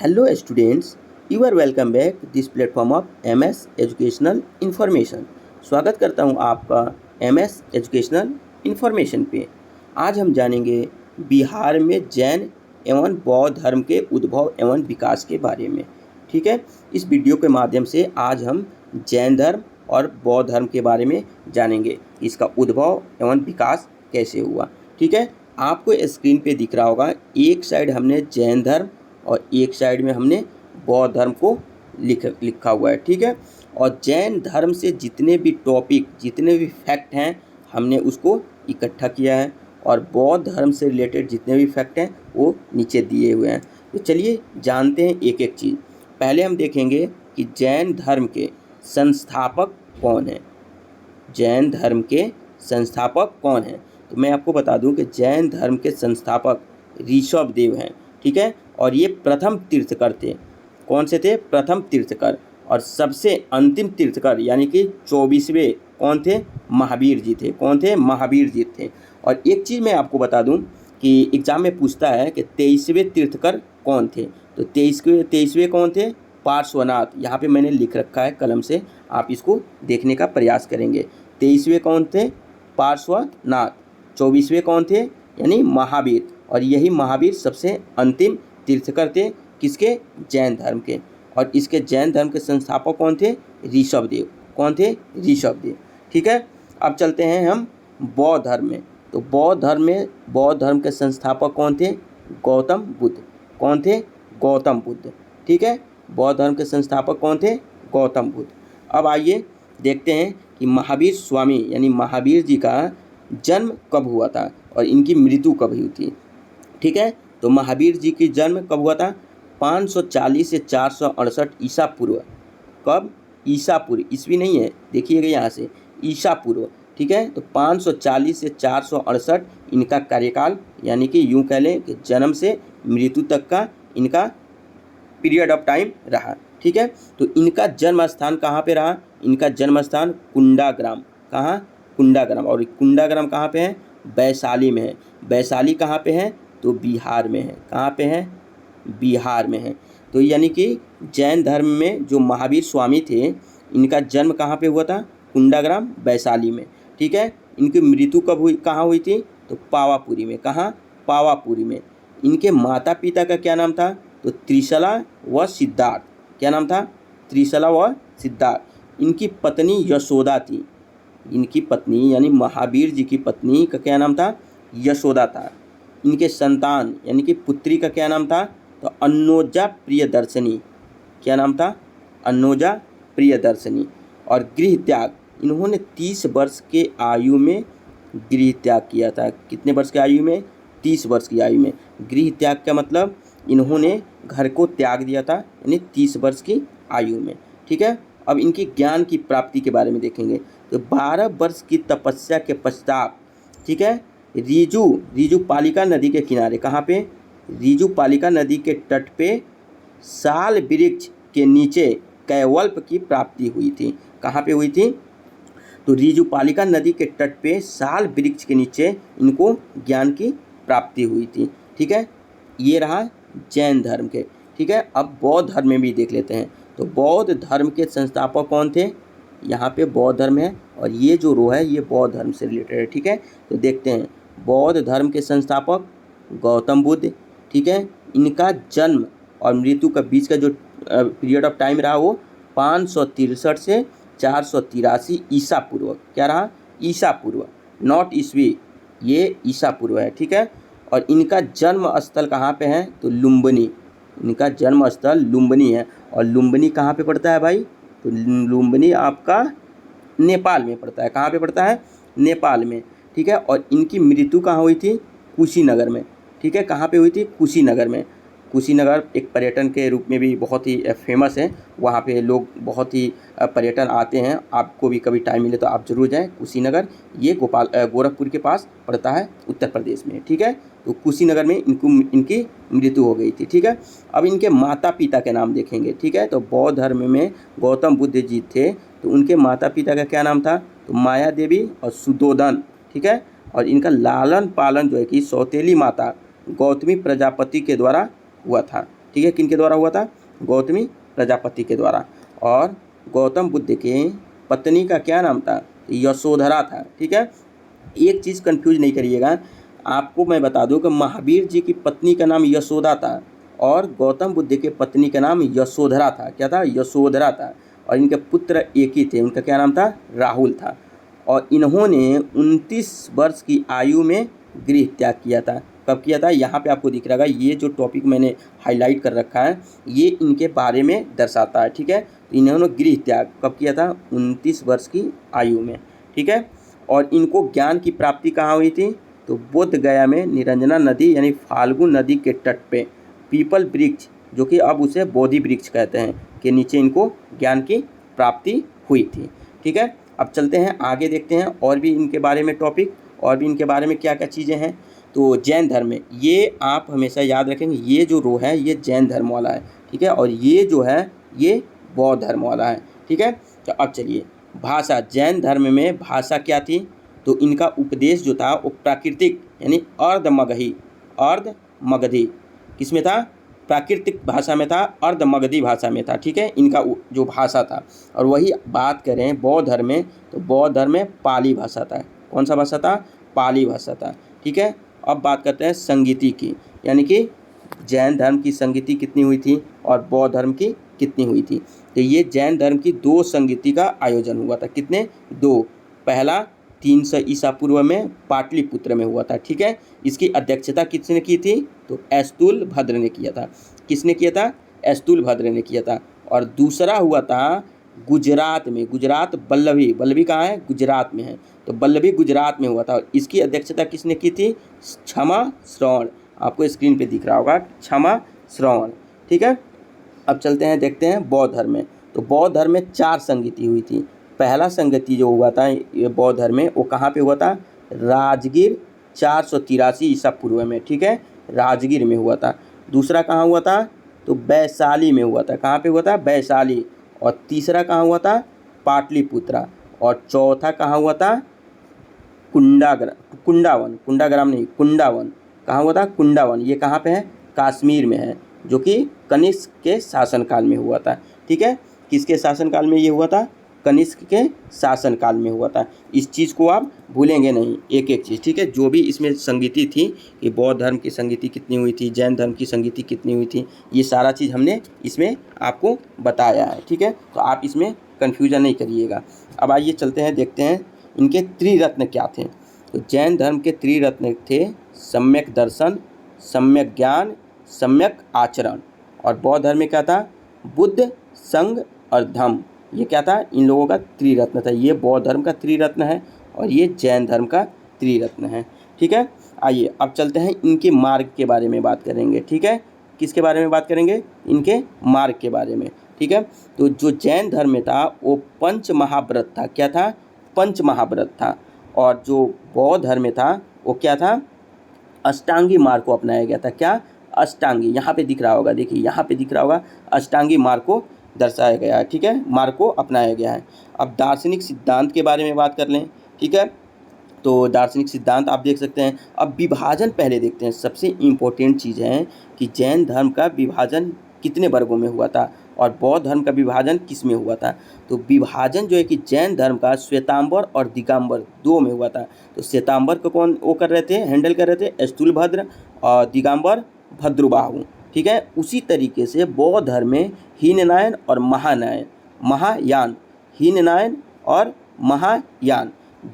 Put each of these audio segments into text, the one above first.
Hello students, you are welcome back this platform of MS educational information. स्वागत करता हूं आपका MS एजुकेशनल इन्फॉर्मेशन पे। आज हम जानेंगे बिहार में जैन एवं बौद्ध धर्म के उद्भव एवं विकास के बारे में। ठीक है, इस वीडियो के माध्यम से आज हम जैन धर्म और बौद्ध धर्म के बारे में जानेंगे, इसका उद्भव एवं विकास कैसे हुआ। ठीक है, आपको स्क्रीन पे दिख रहा होगा, एक साइड हमने जैन धर्म और एक साइड में हमने बौद्ध धर्म को लिखा हुआ है। ठीक है, और जैन धर्म से जितने भी टॉपिक, जितने भी फैक्ट हैं, हमने उसको इकट्ठा किया है, और बौद्ध धर्म से रिलेटेड जितने भी फैक्ट हैं वो नीचे दिए हुए हैं। तो चलिए जानते हैं एक एक चीज़। पहले हम देखेंगे कि जैन धर्म के संस्थापक कौन हैं। जैन धर्म के संस्थापक कौन हैं, तो मैं आपको बता दूं कि जैन धर्म के संस्थापक ऋषभदेव हैं। ठीक है, और ये प्रथम तीर्थकर थे। कौन से थे? प्रथम तीर्थकर। और सबसे अंतिम तीर्थकर यानी कि 24वें कौन थे? महावीर जी थे। कौन थे? महावीर जी थे। और एक चीज़ मैं आपको बता दूं कि एग्जाम में पूछता है कि 23वें तीर्थकर कौन थे, तो 23वें कौन थे? पार्श्वनाथ। यहाँ पे मैंने लिख रखा है कलम से, आप इसको देखने का प्रयास करेंगे। 23वें कौन थे? पार्श्वनाथ। 24वें कौन थे? यानी महावीर। और यही महावीर सबसे अंतिम तीर्थकर थे किसके? जैन धर्म के। और इसके जैन धर्म के संस्थापक कौन थे? ऋषभदेव। कौन थे? ऋषभदेव। ठीक है, अब चलते हैं हम बौद्ध धर्म में। तो बौद्ध धर्म के संस्थापक कौन थे? गौतम बुद्ध। कौन थे? गौतम बुद्ध। ठीक है, बौद्ध धर्म के संस्थापक कौन थे? गौतम बुद्ध। अब आइए देखते हैं कि महावीर स्वामी यानी महावीर जी का जन्म कब हुआ था और इनकी मृत्यु कब हुई थी। ठीक है, तो महावीर जी की जन्म कब हुआ था? 540 से 468 ईसा पूर्व। कब? ईसा पूर्व, ईस्वी नहीं है, देखिएगा यहाँ से, ईसा पूर्व। ठीक है, तो 540 से 468 इनका कार्यकाल, यानी कि यूँ कह लें कि जन्म से मृत्यु तक का इनका पीरियड ऑफ टाइम रहा। ठीक है, तो इनका जन्म स्थान कहाँ पे रहा? इनका जन्म स्थान कुंडाग्राम। कहाँ? कुंडाग्राम। और कुंडाग्राम कहाँ पे है? वैशाली में है। वैशाली कहाँ पे है? तो बिहार में है। कहाँ पे है? बिहार में है। तो यानी कि जैन धर्म में जो महावीर स्वामी थे, इनका जन्म कहाँ पे हुआ था? कुंडाग्राम, वैशाली में। ठीक है, इनकी मृत्यु कब हुई, कहाँ हुई थी? तो पावापुरी में। कहाँ? पावापुरी में। इनके माता पिता का क्या नाम था? तो त्रिशला व सिद्धार्थ। क्या नाम था? त्रिशला व सिद्धार्थ। इनकी पत्नी यशोदा थी। इनकी पत्नी यानी महावीर जी की पत्नी का क्या नाम था? यशोदा था। इनके संतान यानी कि पुत्री का क्या नाम था? तो अन्नोजा प्रियदर्शनी। क्या नाम था? अन्नोजा प्रियदर्शनी। और गृह त्याग, इन्होंने 30 वर्ष के आयु में गृह त्याग किया था। कितने वर्ष की आयु में? 30 वर्ष की आयु में। गृह त्याग का मतलब इन्होंने घर को त्याग दिया था, यानी 30 वर्ष की आयु में। ठीक है, अब इनकी ज्ञान की प्राप्ति के बारे में देखेंगे। तो 12 वर्ष की तपस्या के पश्चात, ठीक है, रीजू पालिका नदी के किनारे, कहाँ पे? रीजू पालिका नदी के तट पे साल वृक्ष के नीचे कैवल्प की प्राप्ति हुई थी। कहाँ पे हुई थी? तो रीजू पालिका नदी के तट पे साल वृक्ष के नीचे इनको ज्ञान की प्राप्ति हुई थी। ठीक है, ये रहा जैन धर्म के। ठीक है, अब बौद्ध धर्म में भी देख लेते हैं। तो बौद्ध धर्म के संस्थापक कौन थे? यहाँ पे बौद्ध धर्म है, और ये जो रो है ये बौद्ध धर्म से रिलेटेड है। ठीक है, तो देखते हैं बौद्ध धर्म के संस्थापक गौतम बुद्ध। ठीक है, इनका जन्म और मृत्यु का बीच का जो पीरियड ऑफ टाइम रहा वो 563 से 483 ईसा पूर्व। क्या रहा? ईसा पूर्व, नॉट ईस्वी, ये ईसा पूर्व है। ठीक है, और इनका जन्म स्थल कहाँ पे है? तो लुम्बिनी। इनका जन्म स्थल लुम्बिनी है। और लुम्बिनी कहाँ पे पड़ता है भाई? तो लुम्बिनी आपका नेपाल में पड़ता है। कहाँ पे पड़ता है? नेपाल में। ठीक है, और इनकी मृत्यु कहाँ हुई थी? कुशीनगर में। ठीक है, कहाँ पे हुई थी? कुशीनगर में। कुशीनगर एक पर्यटन के रूप में भी बहुत ही फेमस है। वहाँ पे लोग बहुत ही पर्यटन आते हैं। आपको भी कभी टाइम मिले तो आप ज़रूर जाएं कुशीनगर। ये गोरखपुर के पास पड़ता है, उत्तर प्रदेश में। ठीक है, तो कुशीनगर में इनकी मृत्यु हो गई थी। ठीक है, अब इनके माता पिता के नाम देखेंगे। ठीक है, तो बौद्ध धर्म में गौतम बुद्ध जी थे, तो उनके माता पिता का क्या नाम था? तो माया देवी और सुदोधन। ठीक है, और इनका लालन पालन जो है कि सौतेली माता गौतमी प्रजापति के द्वारा हुआ था। ठीक है, किनके द्वारा हुआ था? गौतमी प्रजापति के द्वारा। और गौतम बुद्ध के पत्नी का क्या नाम था? यशोधरा था। ठीक है, एक चीज़ कंफ्यूज नहीं करिएगा, आपको मैं बता दूं कि महावीर जी की पत्नी का नाम यशोदा था और गौतम बुद्ध के पत्नी का नाम यशोधरा था। क्या था? यशोधरा था। और इनके पुत्र एक ही थे, उनका क्या नाम था? राहुल था। और इन्होंने 29 वर्ष की आयु में गृह त्याग किया था। कब किया था? यहाँ पे आपको दिख रहा है, ये जो टॉपिक मैंने हाईलाइट कर रखा है ये इनके बारे में दर्शाता है। ठीक है, तो इन्होंने गृह त्याग कब किया था? 29 वर्ष की आयु में। ठीक है, और इनको ज्ञान की प्राप्ति कहाँ हुई थी? तो बोध गया में निरंजना नदी यानी फाल्गु नदी के तट पे पीपल वृक्ष, जो कि अब उसे बोधि वृक्ष कहते हैं, के नीचे इनको ज्ञान की प्राप्ति हुई थी। ठीक है, अब चलते हैं आगे, देखते हैं और भी इनके बारे में टॉपिक, और भी इनके बारे में क्या क्या चीज़ें हैं। तो जैन धर्म में, ये आप हमेशा याद रखेंगे, ये जो रो है ये जैन धर्म वाला है। ठीक है, और ये जो है ये बौद्ध धर्म वाला है। ठीक है, तो अब चलिए भाषा, जैन धर्म में भाषा क्या थी? तो इनका उपदेश जो था वो प्राकृतिक यानी अर्ध मगधी किस में था? प्राकृतिक भाषा में था, अर्ध मगधी भाषा में था। ठीक है, इनका जो भाषा था। और वही बात करें बौद्ध धर्म में, तो बौद्ध धर्म में पाली भाषा था। कौन सा भाषा था? पाली भाषा था। ठीक है, अब बात करते हैं संगीति की, यानी कि जैन धर्म की संगीति कितनी हुई थी और बौद्ध धर्म की कितनी हुई थी? तो ये जैन धर्म की 2 संगीति का आयोजन हुआ था। कितने? 2। पहला 300 ईसा पूर्व में पाटलिपुत्र में हुआ था। ठीक है, इसकी अध्यक्षता किसने की थी? तो स्थूलभद्र ने किया था। किसने किया था? स्थूलभद्र ने किया था। और दूसरा हुआ था गुजरात में, गुजरात बल्लभी कहाँ है? गुजरात में है, तो बल्लभी गुजरात में हुआ था। इसकी अध्यक्षता किसने की थी? क्षमा श्रवण, आपको स्क्रीन पे दिख रहा होगा, क्षमा श्रवण। ठीक है, अब चलते हैं देखते हैं बौद्ध धर्म में। तो बौद्ध धर्म में 4 संगीति हुई थी। पहला संगति जो हुआ था ये बौद्ध धर्म में, वो कहाँ पे हुआ था? राजगीर 483 ईसा पूर्व में। ठीक है, राजगीर में हुआ था। दूसरा कहाँ हुआ था? तो वैशाली में हुआ था। कहाँ पे हुआ था? वैशाली। और तीसरा कहाँ हुआ था? पाटलिपुत्रा। और चौथा कहाँ हुआ था? कुंडावन नहीं, कुंडावन। कहाँ हुआ था? कुंडावन। ये कहाँ पे है? कश्मीर में है, जो कि कनिष्क के शासनकाल में हुआ था। ठीक है, किसके शासनकाल में ये हुआ था? कनिष्क के शासनकाल में हुआ था। इस चीज़ को आप भूलेंगे नहीं, एक एक चीज़। ठीक है, जो भी इसमें संगीति थी कि बौद्ध धर्म की संगीति कितनी हुई थी, जैन धर्म की संगीति कितनी हुई थी, ये सारा चीज़ हमने इसमें आपको बताया है। ठीक है, तो आप इसमें कन्फ्यूजन नहीं करिएगा। अब आइए चलते हैं, देखते हैं इनके त्रिरत्न क्या थे। तो जैन धर्म के त्रिरत्न थे सम्यक दर्शन, सम्यक ज्ञान, सम्यक आचरण। और बौद्ध धर्म में क्या था? बुद्ध, संघ और धम्म। ये क्या था? इन लोगों का त्रिरत्न था। ये बौद्ध धर्म का त्रिरत्न है और ये जैन धर्म का त्रिरत्न है। ठीक है, आइए अब चलते हैं इनके मार्ग के बारे में बात करेंगे। ठीक है, किसके बारे में बात करेंगे? इनके मार्ग के बारे में। ठीक है, तो जो जैन धर्म में था वो पंच महाव्रत था। क्या था? पंच महाव्रत था। और जो बौद्ध धर्म में था वो क्या था? अष्टांगी मार्ग को अपनाया गया था। क्या? अष्टांगी, यहाँ पे दिख रहा होगा, देखिए यहाँ पे दिख रहा होगा, अष्टांगी मार्ग को दर्शाया गया है। ठीक है, मार्ग को अपनाया गया है। अब दार्शनिक सिद्धांत के बारे में बात कर लें। ठीक है, तो दार्शनिक सिद्धांत आप देख सकते हैं। अब विभाजन पहले देखते हैं। सबसे इम्पोर्टेंट चीज़ है कि जैन धर्म का विभाजन कितने वर्गों में हुआ था और बौद्ध धर्म का विभाजन किस में हुआ था। तो विभाजन जो है कि जैन धर्म का श्वेतांबर और दिगंबर 2 में हुआ था। तो श्वेतांबर को कौन वो कर रहे थे, हैंडल कर रहे थे? स्थूलभद्र। और दिगंबर भद्रबाहु। ठीक है, उसी तरीके से बौद्ध धर्म में हीनयान और महायान, हीनयान और महायान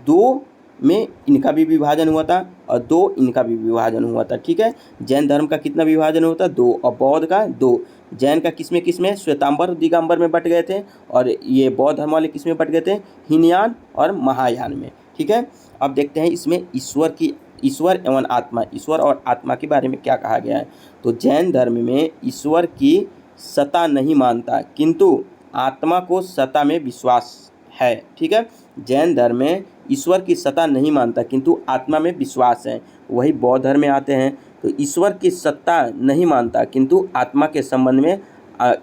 2 में इनका भी विभाजन हुआ था और 2 इनका भी विभाजन हुआ था। ठीक है, जैन धर्म का कितना विभाजन हुआ था? 2, और बौद्ध का 2। जैन का किस में श्वेतांबर दिगंबर में बट गए थे और ये बौद्ध धर्म वाले किस में बट गए थे? हीनयान और महायान में। ठीक है, अब देखते हैं इसमें ईश्वर एवं आत्मा, ईश्वर और आत्मा के बारे में क्या कहा गया है। तो जैन धर्म में ईश्वर की सत्ता नहीं मानता किंतु आत्मा को सत्ता में विश्वास है। ठीक है, जैन धर्म में ईश्वर की सत्ता नहीं मानता किंतु आत्मा में विश्वास है। वही बौद्ध धर्म में आते हैं तो ईश्वर की सत्ता नहीं मानता किंतु आत्मा के संबंध में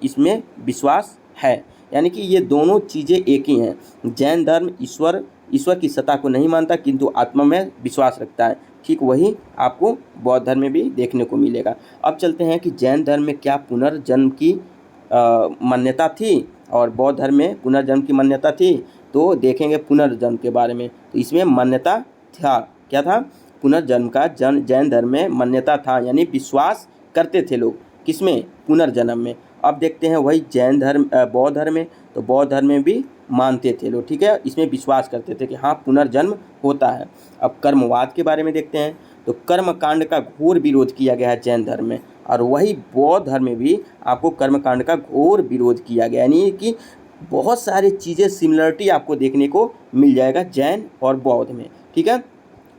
इसमें विश्वास है। यानी कि ये दोनों चीज़ें एक ही हैं। जैन धर्म ईश्वर की सत्ता को नहीं मानता किंतु आत्मा में विश्वास रखता है, ठीक वही आपको बौद्ध धर्म में भी देखने को मिलेगा। अब चलते हैं कि जैन धर्म में क्या पुनर्जन्म की मान्यता थी और बौद्ध धर्म में पुनर्जन्म की मान्यता थी। तो देखेंगे पुनर्जन्म के बारे में। तो इसमें मान्यता था, क्या था? पुनर्जन्म का जैन धर्म में मान्यता था, यानी विश्वास करते थे लोग किसमें? पुनर्जन्म में। अब देखते हैं वही जैन धर्म बौद्ध धर्म में, तो बौद्ध धर्म में भी मानते थे लोग, ठीक है, इसमें विश्वास करते थे कि हाँ पुनर्जन्म होता है। अब कर्मवाद के बारे में देखते हैं। तो कर्मकांड का घोर विरोध किया गया है जैन धर्म में, और वही बौद्ध धर्म में भी आपको कर्मकांड का घोर विरोध किया गया, यानी कि बहुत सारी चीज़ें सिमिलरिटी आपको देखने को मिल जाएगा जैन और बौद्ध में, ठीक है।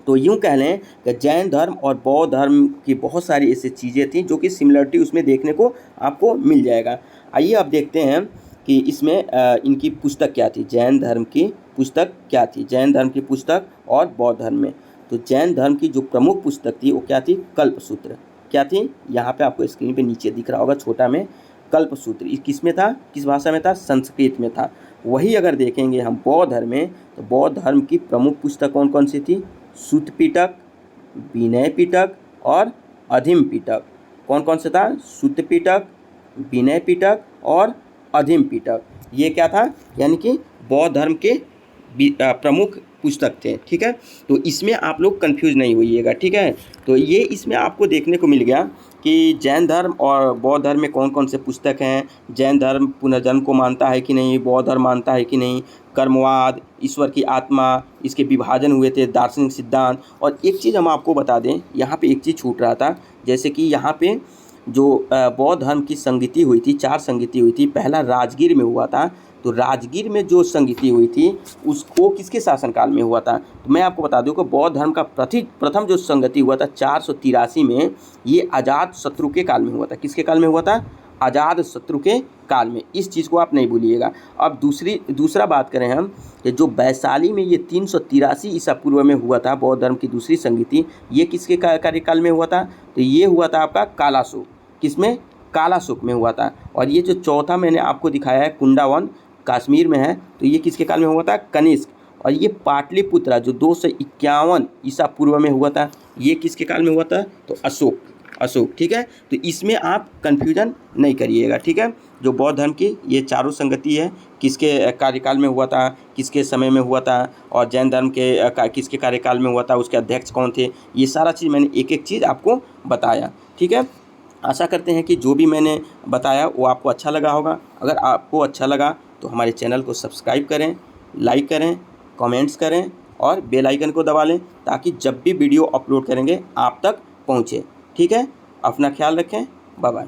तो यूँ कह लें कि जैन धर्म और बौद्ध धर्म की बहुत सारी ऐसी चीज़ें थी जो कि सिमिलरिटी उसमें देखने को आपको मिल जाएगा। आइए अब देखते हैं कि इसमें इनकी पुस्तक क्या थी, जैन धर्म की पुस्तक क्या थी, जैन धर्म की पुस्तक और बौद्ध धर्म में। तो जैन धर्म की जो प्रमुख पुस्तक थी वो क्या थी? कल्पसूत्र। क्या थी? यहाँ पे आपको स्क्रीन पे नीचे दिख रहा होगा छोटा में, कल्पसूत्र। किस में था? किस भाषा में था? संस्कृत में था। वही अगर देखेंगे हम बौद्ध धर्म में, तो बौद्ध धर्म की प्रमुख पुस्तक कौन कौन सी थी? सूत पिटक, विनय पिटक और अधिम पिटक। कौन कौन से था? सूत पिटक, विनय पिटक और अधिम पिटक। ये क्या था? यानी कि बौद्ध धर्म के प्रमुख पुस्तक थे, ठीक है। तो इसमें आप लोग कंफ्यूज नहीं होइएगा, ठीक है। तो ये इसमें आपको देखने को मिल गया कि जैन धर्म और बौद्ध धर्म में कौन कौन से पुस्तक हैं, जैन धर्म पुनर्जन्म को मानता है कि नहीं, बौद्ध धर्म मानता है कि नहीं, कर्मवाद, ईश्वर की आत्मा, इसके विभाजन हुए थे, दार्शनिक सिद्धांत। और एक चीज़ हम आपको बता दें, यहाँ पे एक चीज़ छूट रहा था, जैसे कि यहाँ पे जो बौद्ध धर्म की संगति हुई थी, 4 संगति हुई थी। पहला राजगीर में हुआ था। तो राजगीर में जो संगति हुई थी उसको किसके शासनकाल में हुआ था? तो मैं आपको बता दूं कि बौद्ध धर्म का प्रथम जो संगति हुआ था 483 में, ये अजात शत्रु के काल में हुआ था। किसके काल में हुआ था? अजात शत्रु के काल में। इस चीज़ को आप नहीं भूलिएगा। अब दूसरा बात करें हम कि जो वैशाली में ये 383 ईसा पूर्व में हुआ था बौद्ध धर्म की दूसरी संगति, ये किसके कार्यकाल में हुआ था? तो ये हुआ था आपका कालाशोक। किसमें? कालाशोक में हुआ था। और ये जो चौथा मैंने आपको दिखाया है कुंडावन, कश्मीर में है, तो ये किसके काल में हुआ था? कनिष्क। और ये पाटलिपुत्रा जो 251 ईसा पूर्व में हुआ था, ये किसके काल में हुआ था? तो अशोक, ठीक है। तो इसमें आप कन्फ्यूजन नहीं करिएगा, ठीक है। जो बौद्ध धर्म की ये चारों संगति है, किसके कार्यकाल में हुआ था, किसके समय में हुआ था, और जैन धर्म के किसके कार्यकाल में हुआ था, उसके अध्यक्ष कौन थे, ये सारा चीज़ मैंने एक एक चीज़ आपको बताया, ठीक है। आशा करते हैं कि जो भी मैंने बताया वो आपको अच्छा लगा होगा। अगर आपको अच्छा लगा तो हमारे चैनल को सब्सक्राइब करें, लाइक करें, कमेंट्स करें और बेल आइकन को दबा लें, ताकि जब भी वीडियो अपलोड करेंगे आप तक पहुँचे, ठीक है। अपना ख्याल रखें। Bye bye.